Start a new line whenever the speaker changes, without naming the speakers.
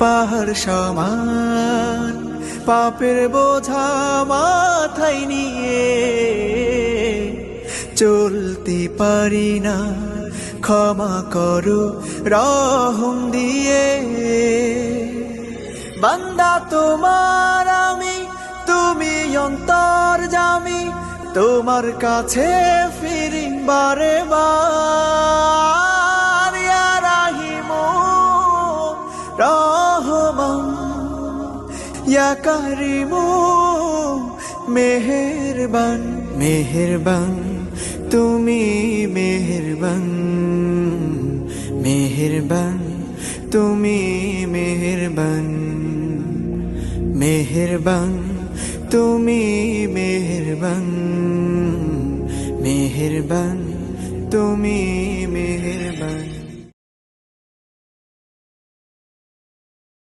পাহাড় সমান পাপের বোঝা মাথায় নিয়ে চলতে পারি না, ক্ষমা করো রহম দিয়ে। বান্দা তোমার আমি, তুমি অন্তর্যামী, তোমার কাছে ফিরি বারে বার। ইয়া রাহিমু রহমান, ইয়া কারিমু মেহেরবান, মেহেরবান তুমি মেহেরবান, মেহেরবান তুমি মেহেরবান, মেহেরবান তুমি মেহেরবান, মেহেরবান তুমি মেহেরবান।